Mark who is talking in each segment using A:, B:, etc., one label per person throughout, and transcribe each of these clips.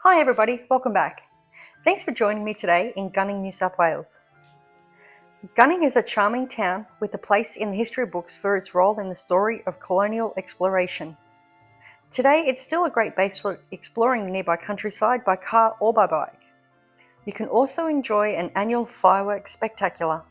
A: Hi everybody, welcome back. Thanks for joining me today in Gunning, New South Wales. Gunning is a charming town with a place in the history books for its role in the story of colonial exploration. Today it's still a great base for exploring the nearby countryside by car or by bike. You can also enjoy an annual fireworks spectacular.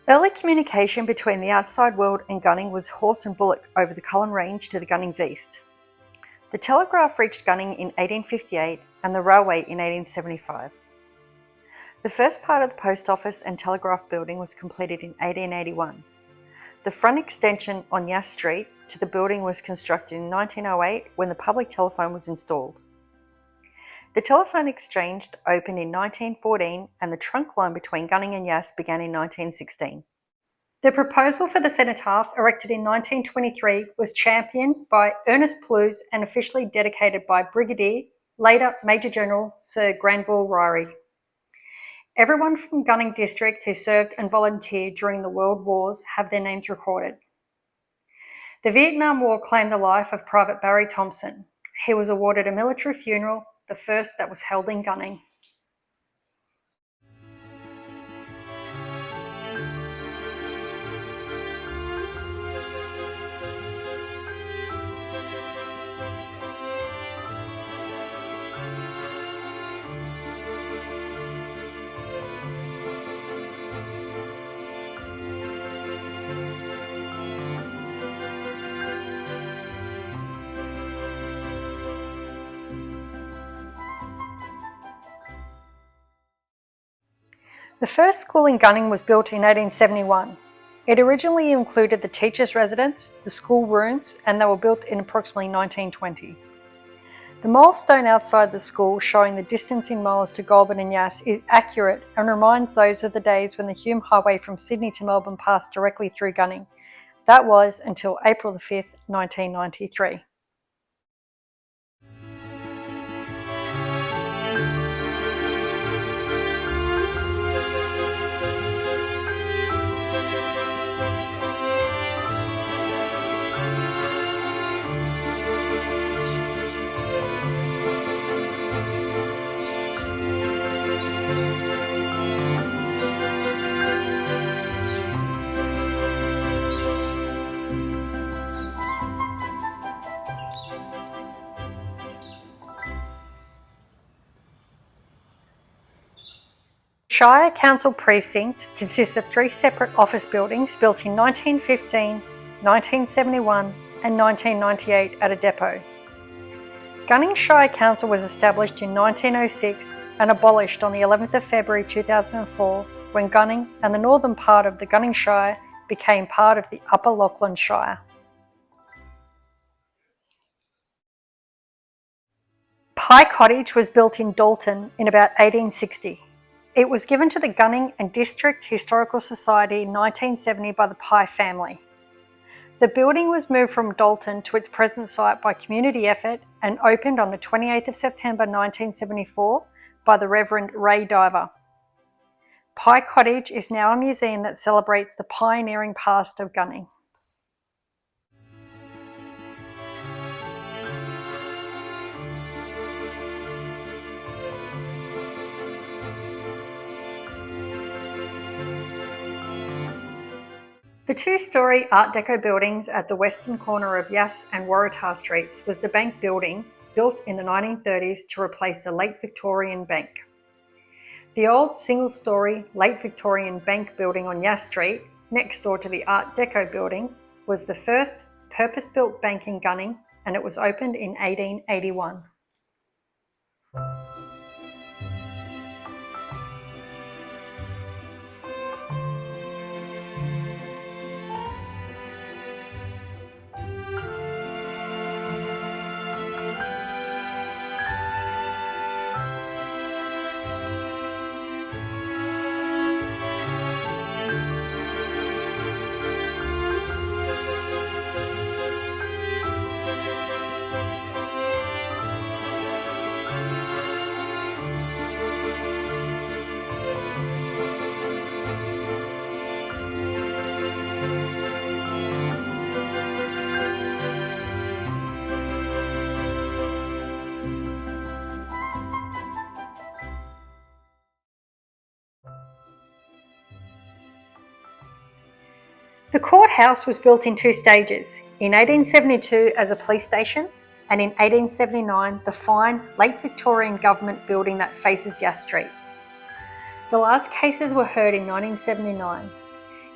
A: Early communication between the outside world and Gunning was horse and bullock over the Cullen Range to the Gunnings east. The telegraph reached Gunning in 1858 and the railway in 1875. The first part of the post office and telegraph building was completed in 1881. The front extension on Yass Street to the building was constructed in 1908 when the public telephone was installed. The telephone exchange opened in 1914 and the trunk line between Gunning and Yass began in 1916. The proposal for the cenotaph, erected in 1923, was championed by Ernest Plews and officially dedicated by Brigadier, later Major General Sir Granville Ryrie. Everyone from Gunning District who served and volunteered during the World Wars have their names recorded. The Vietnam War claimed the life of Private Barry Thompson. He was awarded a military funeral, the first that was held in Gunning. The first school in Gunning was built in 1871. It originally included the teachers' residence, the school rooms, and they were built in approximately 1920. The milestone outside the school showing the distance in miles to Goulburn and Yass is accurate and reminds those of the days when the Hume Highway from Sydney to Melbourne passed directly through Gunning. That was until April 5, 1993. Shire Council Precinct consists of 3 separate office buildings built in 1915, 1971 and 1998 at a depot. Gunning Shire Council was established in 1906 and abolished on the 11th of February 2004 when Gunning and the northern part of the Gunning Shire became part of the Upper Lachlan Shire. Pye Cottage was built in Dalton in about 1860. It was given to the Gunning and District Historical Society in 1970 by the Pye family. The building was moved from Dalton to its present site by community effort and opened on the 28th of September 1974 by the Reverend Ray Diver. Pye Cottage is now a museum that celebrates the pioneering past of Gunning. The two-storey Art Deco buildings at the western corner of Yass and Waratah Streets was the Bank building, built in the 1930s to replace the late Victorian bank. The old single-storey late Victorian bank building on Yass Street, next door to the Art Deco building, was the first purpose-built bank in Gunning, and it was opened in 1881. The courthouse was built in two stages, in 1872 as a police station, and in 1879 the fine late Victorian government building that faces Yass Street. The last cases were heard in 1979.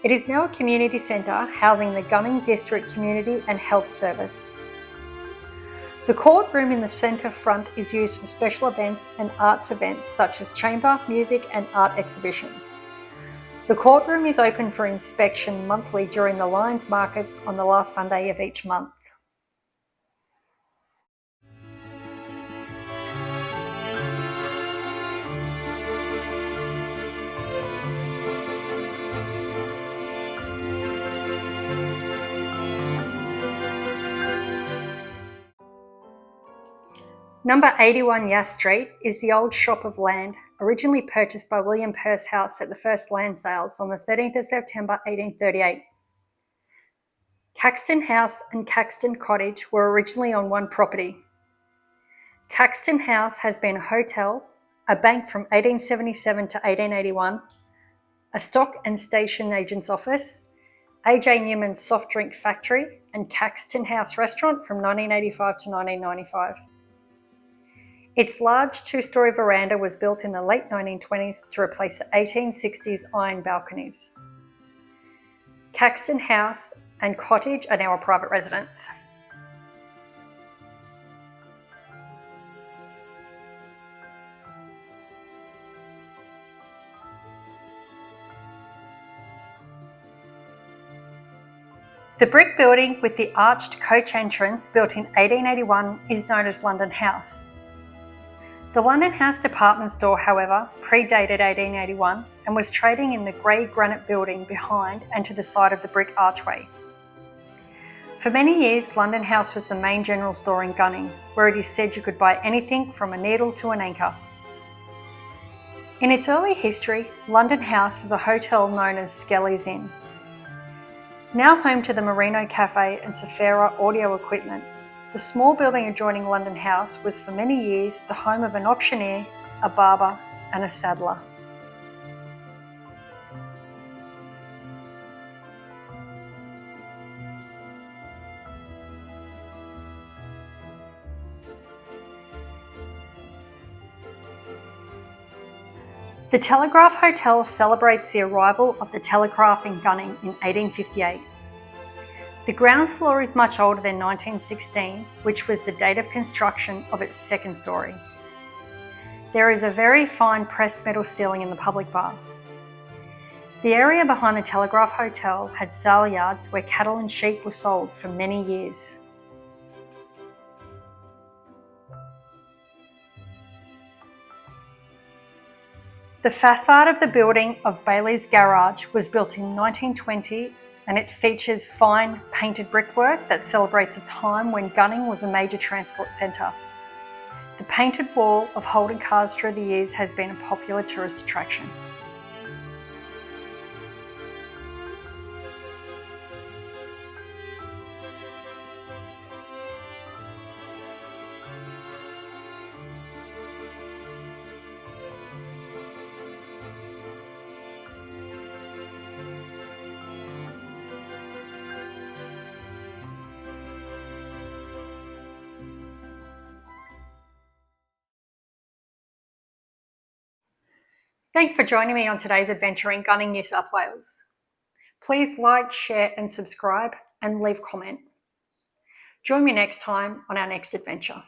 A: It is now a community centre housing the Gunning District Community and Health Service. The courtroom in the centre front is used for special events and arts events such as chamber, music and art exhibitions. The courtroom is open for inspection monthly during the Lions markets on the last Sunday of each month. Number 81 Yass Street is the old shop of land, originally purchased by William Perce House at the first land sales on the 13th of September 1838. Caxton House and Caxton Cottage were originally on one property. Caxton House has been a hotel, a bank from 1877 to 1881, a stock and station agent's office, A.J. Newman's soft drink factory, and Caxton House restaurant from 1985 to 1995. Its large two-storey veranda was built in the late 1920s to replace the 1860s iron balconies. Caxton House and Cottage are now a private residence. The brick building with the arched coach entrance, built in 1881, is known as London House. The London House department store, however, predated 1881 and was trading in the grey granite building behind and to the side of the brick archway. For many years, London House was the main general store in Gunning, where it is said you could buy anything from a needle to an anchor. In its early history, London House was a hotel known as Skelly's Inn. Now home to the Merino Cafe and Sephora audio equipment, the small building adjoining London House was for many years the home of an auctioneer, a barber and a saddler. The Telegraph Hotel celebrates the arrival of the telegraph in Gunning in 1858. The ground floor is much older than 1916, which was the date of construction of its second story. There is a very fine pressed metal ceiling in the public bar. The area behind the Telegraph Hotel had sale yards where cattle and sheep were sold for many years. The facade of the building of Bailey's Garage was built in 1920, and it features fine painted brickwork that celebrates a time when Gunning was a major transport centre. The painted wall of Holden cars through the years has been a popular tourist attraction. Thanks for joining me on today's adventure in Gunning, New South Wales. Please like, share and subscribe and leave a comment. Join me next time on our next adventure.